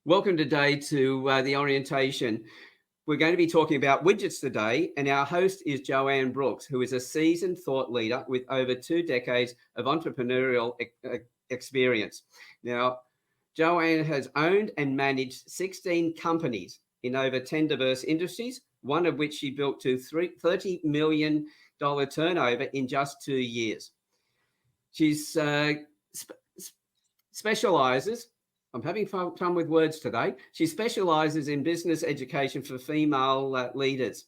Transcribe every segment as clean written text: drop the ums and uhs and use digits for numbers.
Welcome today to the orientation. We're going to be talking about widgets today, and our host is Joanne Brooks, who is a seasoned thought leader with over 2 decades of entrepreneurial experience. Now, Joanne has owned and managed 16 companies in over 10 diverse industries, one of which she built to $30 million turnover in just 2 years. She's specializes, I'm having fun with words today. She specializes in business education for female leaders.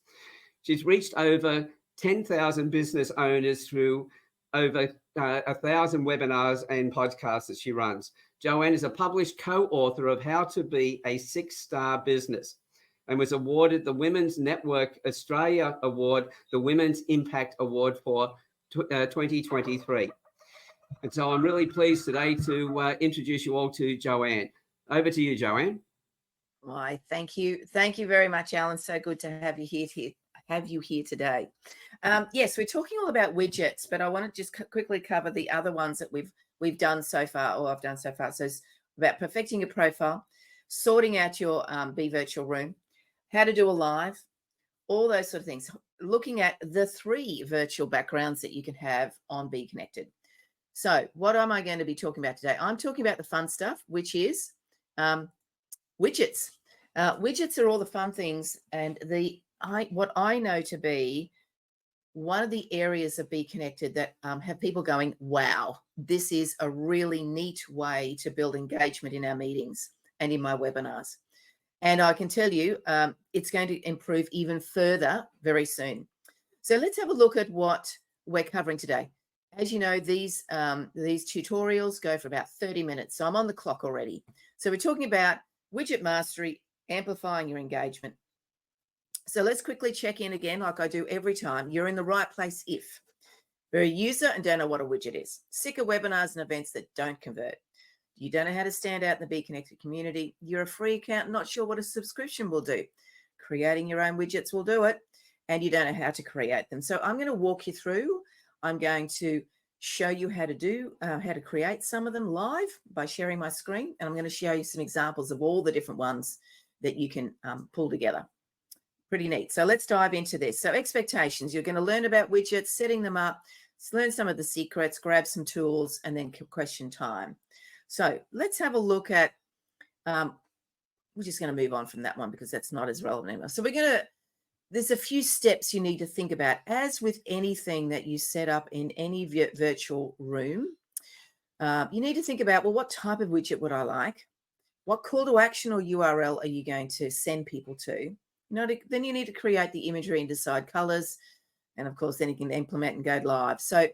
She's reached over 10,000 business owners through over 1,000 webinars and podcasts that she runs. Joanne is a published co-author of How to Be a 6-Star Business and was awarded the Women's Network Australia Award, the Women's Impact Award for 2023. And so I'm really pleased today to introduce you all to Joanne. Over to you, Joanne. Why, thank you. Thank you very much, Alan. So good to have you here today. Yes, we're talking all about widgets, but I want to just quickly cover the other ones that we've done so far, or I've done so far. So it's about perfecting your profile, sorting out your Be Virtual room, how to do a live, all those sort of things. Looking at the 3 virtual backgrounds that you can have on BEEKonnected. So what am I going to be talking about today? I'm talking about the fun stuff, which is widgets. Widgets are all the fun things, and what I know to be one of the areas of BEEKonnected that have people going, wow, this is a really neat way to build engagement in our meetings and in my webinars. And I can tell you it's going to improve even further very soon. So let's have a look at what we're covering today. As you know, these tutorials go for about 30 minutes. So I'm on the clock already. So we're talking about widget mastery, amplifying your engagement. So let's quickly check in again, like I do every time. You're in the right place if you're a user and don't know what a widget is. Sick of webinars and events that don't convert. You don't know how to stand out in the BEEKonnected community. You're a free account, not sure what a subscription will do. Creating your own widgets will do it, and you don't know how to create them. So I'm going to walk you through. I'm going to show you how to create some of them live by sharing my screen. And I'm going to show you some examples of all the different ones that you can pull together. Pretty neat. So let's dive into this. So expectations, you're going to learn about widgets, setting them up, learn some of the secrets, grab some tools, and then question time. So let's have a look at, we're just going to move on from that one because that's not as relevant anymore. So there's a few steps you need to think about. As with anything that you set up in any virtual room, you need to think about, well, what type of widget would I like? What call to action or URL are you going to send people to? Then you need to create the imagery and decide colors. And of course, then you can implement and go live. So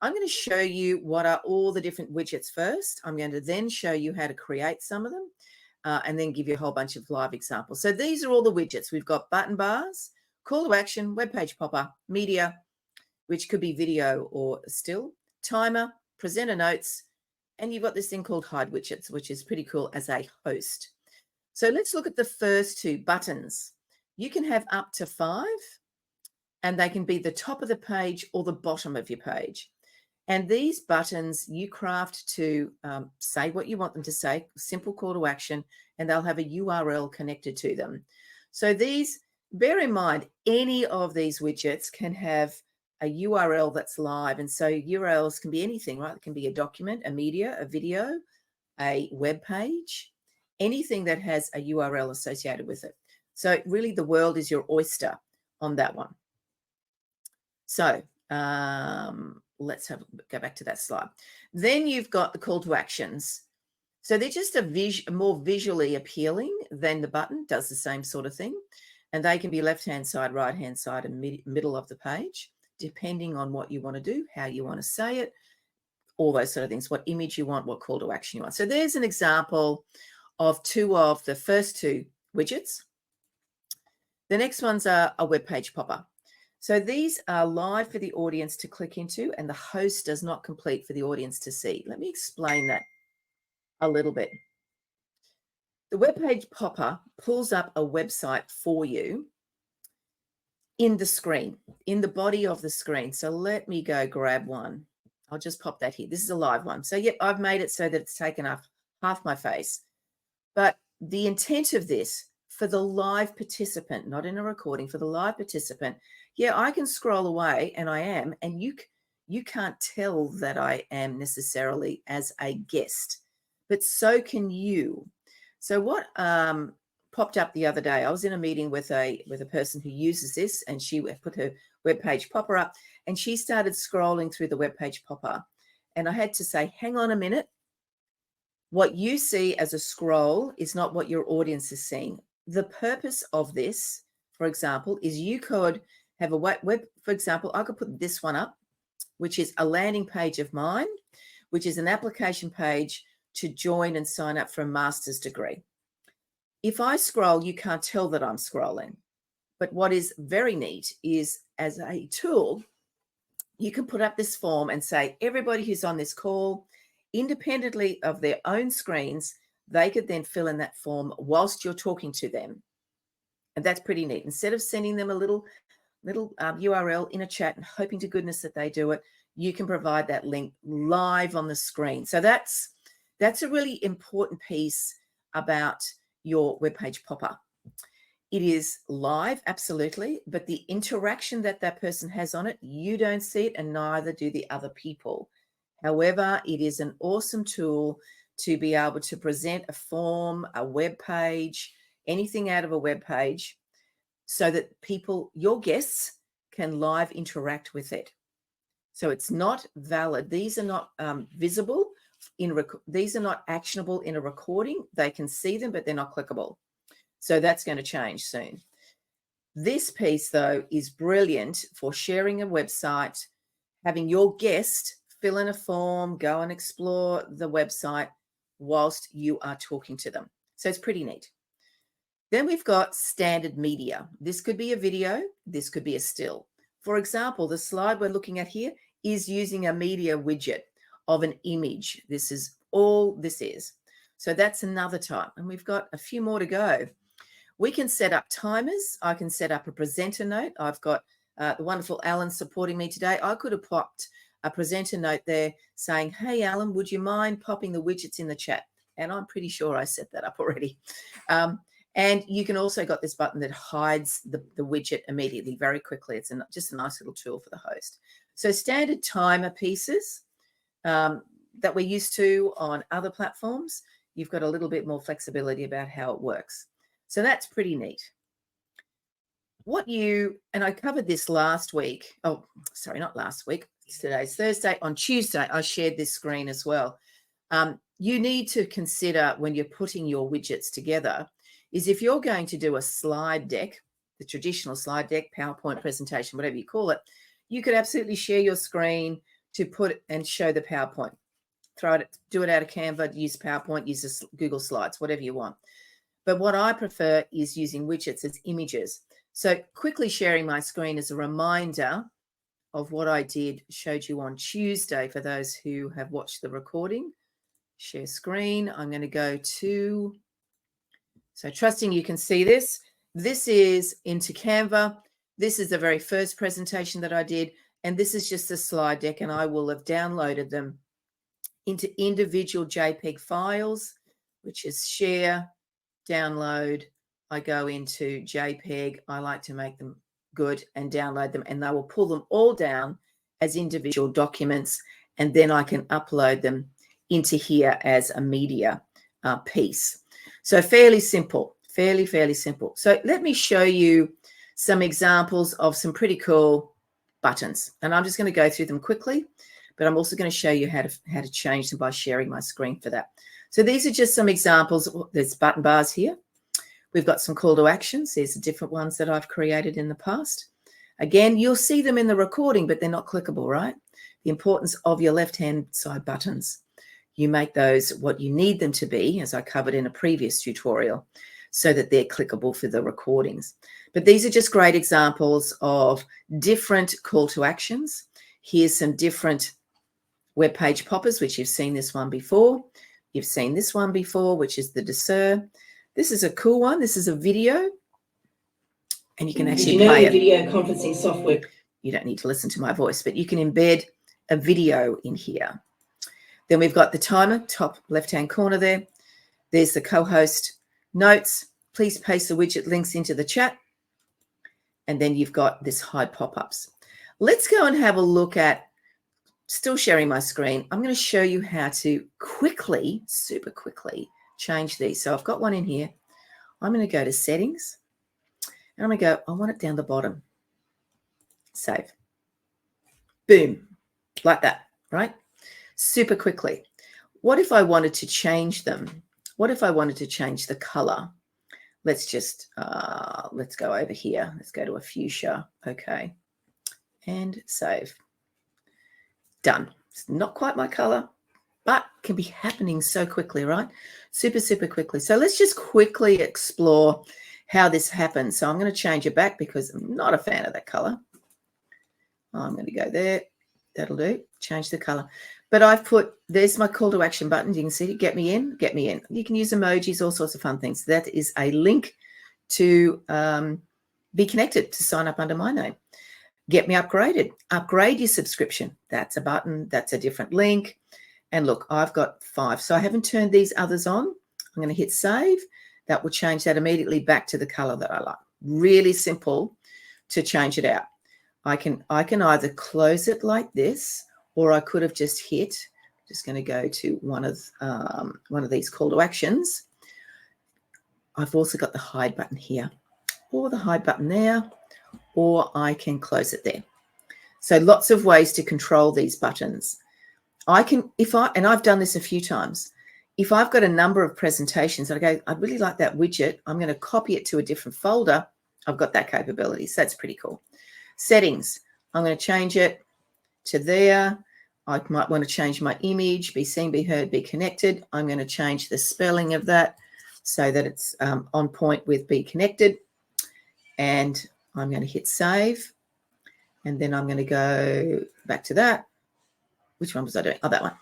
I'm going to show you what are all the different widgets first. I'm going to then show you how to create some of them and then give you a whole bunch of live examples. So these are all the widgets. We've got button bars, call to action, web page popper, media, which could be video or still, timer, presenter notes, and you've got this thing called hide widgets, which is pretty cool as a host. So let's look at the first 2 buttons. You can have up to 5, and they can be the top of the page or the bottom of your page. And these buttons you craft to say what you want them to say, simple call to action, and they'll have a URL connected to them. So these, bear in mind, any of these widgets can have a URL that's live. And so URLs can be anything, right? It can be a document, a media, a video, a web page, anything that has a URL associated with it. So really the world is your oyster on that one. So let's go back to that slide. Then you've got the call to actions. So they're just more visually appealing than the button, does the same sort of thing. And they can be left-hand side, right-hand side, and middle of the page, depending on what you want to do, how you want to say it, all those sort of things, what image you want, what call to action you want. So there's an example of 2 of the first 2 widgets. The next ones are a web page popper. So these are live for the audience to click into, and the host does not complete for the audience to see. Let me explain that a little bit. The web page popper pulls up a website for you in the screen, in the body of the screen. So let me go grab one. I'll just pop that here. This is a live one. So yep, I've made it so that it's taken up half my face. But the intent of this for the live participant, not in a recording, for the live participant, yeah, I can scroll away, and I am, and you can't tell that I am necessarily as a guest, but so can you. So what popped up the other day, I was in a meeting with a person who uses this, and she put her webpage popper up, and she started scrolling through the webpage popper, and I had to say, hang on a minute. What you see as a scroll is not what your audience is seeing. The purpose of this, for example, is you could have a web, for example, I could put this one up, which is a landing page of mine, which is an application page to join and sign up for a master's degree. If I scroll, you can't tell that I'm scrolling. But what is very neat is, as a tool, you can put up this form and say, everybody who's on this call, independently of their own screens, they could then fill in that form whilst you're talking to them. And that's pretty neat. Instead of sending them a little URL in a chat and hoping to goodness that they do it, you can provide that link live on the screen. So that's a really important piece about your webpage popper. It is live, absolutely, but the interaction that that person has on it, you don't see it, and neither do the other people. However, it is an awesome tool to be able to present a form, a web page, anything out of a web page, so that people, your guests, can live interact with it. So it's not valid. These are not visible. These are not actionable in a recording. They can see them, but they're not clickable. So that's going to change soon. This piece, though, is brilliant for sharing a website, having your guest fill in a form, go and explore the website whilst you are talking to them. So it's pretty neat. Then we've got standard media. This could be a video. This could be a still. For example, the slide we're looking at here is using a media widget of an image. This is all this is. So that's another type. And we've got a few more to go. We can set up timers. I can set up a presenter note. I've got the wonderful Alan supporting me today. I could have popped a presenter note there saying, hey, Alan, would you mind popping the widgets in the chat? And I'm pretty sure I set that up already. And you can also got this button that hides the widget immediately, very quickly. It's just a nice little tool for the host. So standard timer pieces that we're used to on other platforms, you've got a little bit more flexibility about how it works. So that's pretty neat. And I covered this last week. Oh, sorry, not last week. Today's Thursday. On Tuesday, I shared this screen as well. You need to consider when you're putting your widgets together is if you're going to do a slide deck, the traditional slide deck, PowerPoint presentation, whatever you call it, you could absolutely share your screen to put and show the PowerPoint. Do it out of Canva, use PowerPoint, use Google Slides, whatever you want. But what I prefer is using widgets as images. So quickly sharing my screen as a reminder of what I showed you on Tuesday for those who have watched the recording. Share screen. I'm going to go to, so trusting you can see this. This is into Canva. This is the very first presentation that I did. And this is just a slide deck, and I will have downloaded them into individual JPEG files, which is share, download. I go into JPEG. I like to make them good and download them, and they will pull them all down as individual documents, and then I can upload them into here as a media piece. So fairly simple, fairly simple. So let me show you some examples of some pretty cool buttons, and I'm just going to go through them quickly, but I'm also going to show you how to change them by sharing my screen for that. So these are just some examples. There's button bars here. We've got some call to actions. These are different ones that I've created in the past. Again, you'll see them in the recording, but they're not clickable, right? The importance of your left-hand side buttons. You make those what you need them to be, as I covered in a previous tutorial, so that they're clickable for the recordings. But these are just great examples of different call to actions. Here's some different web page poppers, which you've seen this one before. You've seen this one before, which is the Dessert. This is a cool one. This is a video, and you can actually play it. Video conferencing software. You don't need to listen to my voice, but you can embed a video in here. Then we've got the timer, top left-hand corner there. There's the co-host Notes, please paste the widget links into the chat. And then you've got this hide pop-ups. Let's go and have a look at, still sharing my screen. I'm going to show you how to quickly, super quickly, change these. So I've got one in here. I'm going to go to settings and I'm going to go, I want it down the bottom. Save. Boom. Like that, right? Super quickly. What if I wanted to change them? What if I wanted to change the color? Let's just, let's go over here. Let's go to a fuchsia. Okay. And save. Done. It's not quite my color, but can be happening so quickly, right? Super, super quickly. So let's just quickly explore how this happens. So I'm going to change it back because I'm not a fan of that color. I'm going to go there. That'll do. Change the color. But I've put, there's my call to action button. You can see it. Get me in, get me in. You can use emojis, all sorts of fun things. That is a link to be connected, to sign up under my name. Get me upgraded. Upgrade your subscription. That's a button. That's a different link. And look, I've got 5. So I haven't turned these others on. I'm going to hit save. That will change that immediately back to the color that I like. Really simple to change it out. I can either close it like this, or I could have just hit, just going to go to one of these call to actions. I've also got the hide button here, or the hide button there, or I can close it there. So lots of ways to control these buttons. I can, and I've done this a few times, if I've got a number of presentations and I go, I'd really like that widget, I'm going to copy it to a different folder. I've got that capability. So that's pretty cool. Settings, I'm going to change it to there. I might want to change my image, be seen, be heard, be connected. I'm going to change the spelling of that so that it's on point with be connected. And I'm going to hit save. And then I'm going to go back to that. Which one was I doing? Oh, that one.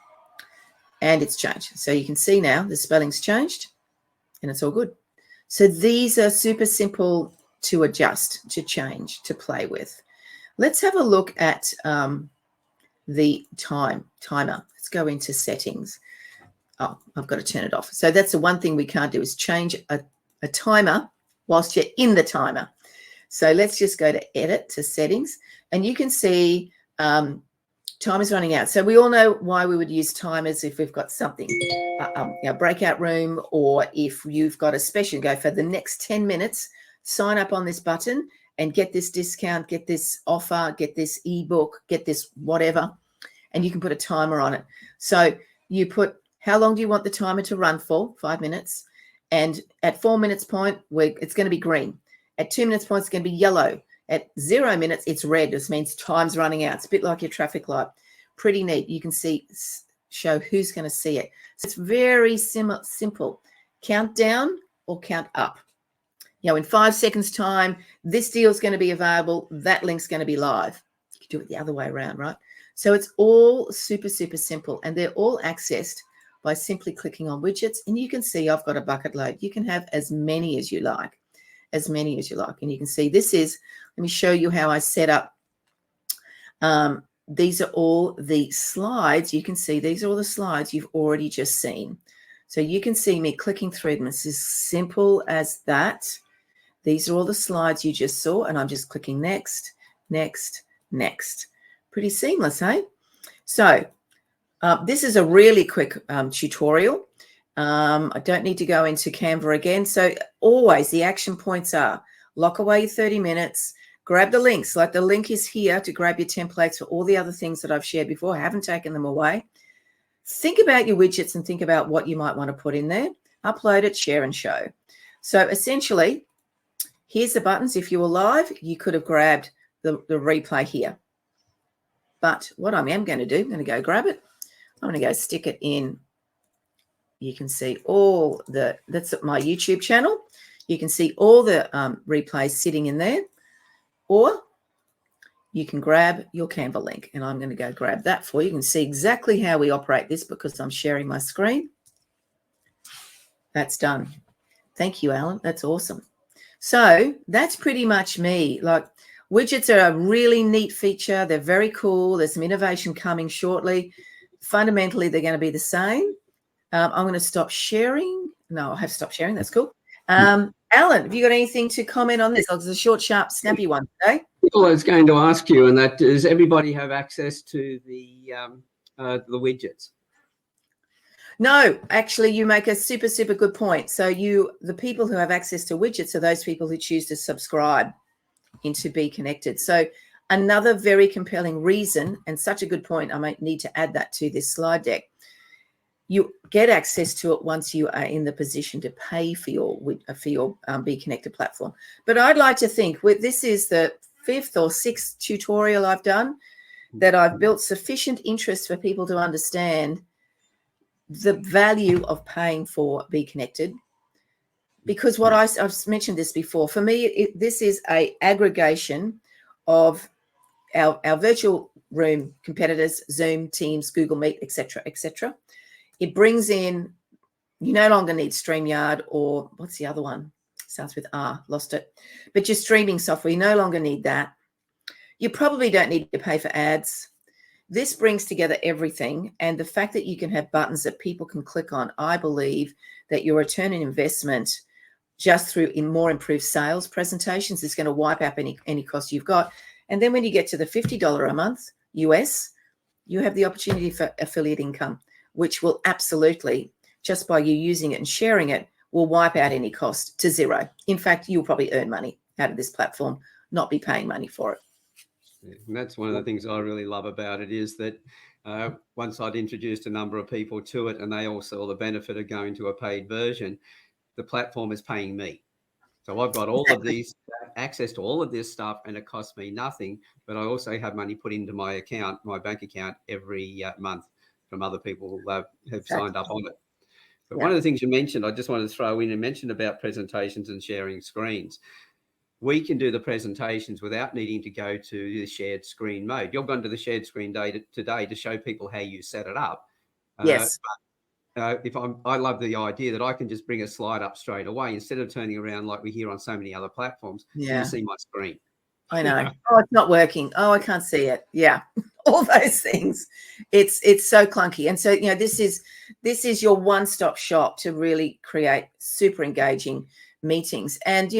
And it's changed. So you can see now the spelling's changed and it's all good. So these are super simple to adjust, to change, to play with. Let's have a look at the timer. Let's go into settings. Oh, I've got to turn it off. So that's the one thing we can't do is change a timer whilst you're in the timer. So let's just go to edit, to settings, and you can see time is running out. So we all know why we would use timers if we've got something, breakout room, or if you've got a special, go for the next 10 minutes, sign up on this button and get this discount, get this offer, get this ebook, get this whatever, and you can put a timer on it. So you put, how long do you want the timer to run for? 5 minutes. And at 4 minutes point, it's going to be green. At 2 minutes point, it's going to be yellow. At 0 minutes, it's red. This means time's running out. It's a bit like your traffic light. Pretty neat. You can see, show who's going to see it. So it's very simple. Count down or count up. You know, in 5 seconds time, this deal is going to be available. That link's going to be live. You can do it the other way around, right? So it's all super, super simple. And they're all accessed by simply clicking on widgets. And you can see I've got a bucket load. You can have as many as you like, as many as you like. And you can see this is, let me show you how I set up. These are all the slides. You can see these are all the slides you've already just seen. So you can see me clicking through them. It's as simple as that. These are all the slides you just saw, and I'm just clicking next, next, next. Pretty seamless, hey? So this is a really quick tutorial. I don't need to go into Canva again. So always the action points are lock away your 30 minutes, grab the links. Like the link is here to grab your templates for all the other things that I've shared before. I haven't taken them away. Think about your widgets and think about what you might want to put in there. Upload it, share and show. So essentially, here's the buttons. If you were live, you could have grabbed the replay here. But what I am going to do, I'm going to go grab it. I'm going to go stick it in. You can see all that's my YouTube channel. You can see all the replays sitting in there. Or you can grab your Canva link. And I'm going to go grab that for you. You can see exactly how we operate this because I'm sharing my screen. That's done. Thank you, Alan. That's awesome. So that's pretty much me. Like, widgets are a really neat feature. They're very cool. There's some innovation coming shortly. Fundamentally, they're going to be the same. I'm going to stop sharing. No, I have stopped sharing. That's cool. Alan, have you got anything to comment on this? It's a short, sharp, snappy one today. Well, I was going to ask you, and that does everybody have access to the widgets? No, actually, you make a super, super good point. So the people who have access to widgets are those people who choose to subscribe into BEEKonnected. So another very compelling reason, and such a good point, I might need to add that to this slide deck. You get access to it once you are in the position to pay for your BEEKonnected platform. But I'd like to think this is the 5th or 6th tutorial I've done that I've built sufficient interest for people to understand the value of paying for BEEKonnected. Because what I've mentioned this before, for me, this is a aggregation of our virtual room competitors, Zoom, Teams, Google Meet, etc., etc. It brings in, you no longer need StreamYard or what's the other one? Starts with R, lost it. But your streaming software, you no longer need that. You probably don't need to pay for ads. This brings together everything. And the fact that you can have buttons that people can click on, I believe that your return on investment just through more improved sales presentations is going to wipe out any cost you've got. And then when you get to the $50 a month US, you have the opportunity for affiliate income, which will absolutely, just by you using it and sharing it, will wipe out any cost to zero. In fact, you'll probably earn money out of this platform, not be paying money for it. And that's one of the things I really love about it is that once I'd introduced a number of people to it and they all saw the benefit of going to a paid version, the platform is paying me. So I've got all of these access to all of this stuff and it costs me nothing, but I also have money put into my account, my bank account every month from other people who have signed up on it. But one of the things you mentioned, I just wanted to throw in and mention about presentations and sharing screens. We can do the presentations without needing to go to the shared screen mode. You've gone to the shared screen today to show people how you set it up. Yes. I love the idea that I can just bring a slide up straight away instead of turning around like we hear on so many other platforms. Yeah. You see my screen. I know. Oh, it's not working. Oh, I can't see it. Yeah. All those things. It's so clunky. And so, this is your one-stop shop to really create super engaging meetings. And,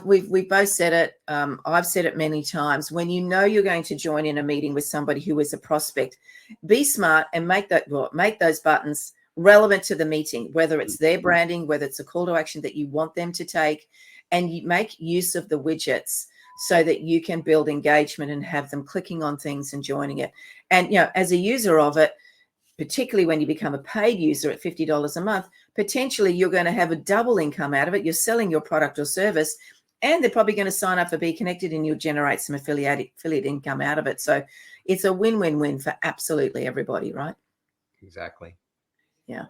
we've both said it. I've said it many times. When you know you're going to join in a meeting with somebody who is a prospect, be smart and make those buttons relevant to the meeting, whether it's their branding, whether it's a call to action that you want them to take, and you make use of the widgets so that you can build engagement and have them clicking on things and joining it. And, as a user of it, particularly when you become a paid user at $50 a month, potentially you're going to have a double income out of it. You're selling your product or service, and they're probably going to sign up for BEEKonnected and you'll generate some affiliate income out of it. So it's a win-win-win for absolutely everybody, right? Exactly. Yeah.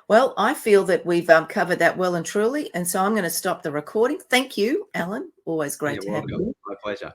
Well, I feel that we've covered that well and truly. And so I'm going to stop the recording. Thank you, Alan. Always great to have you. My pleasure.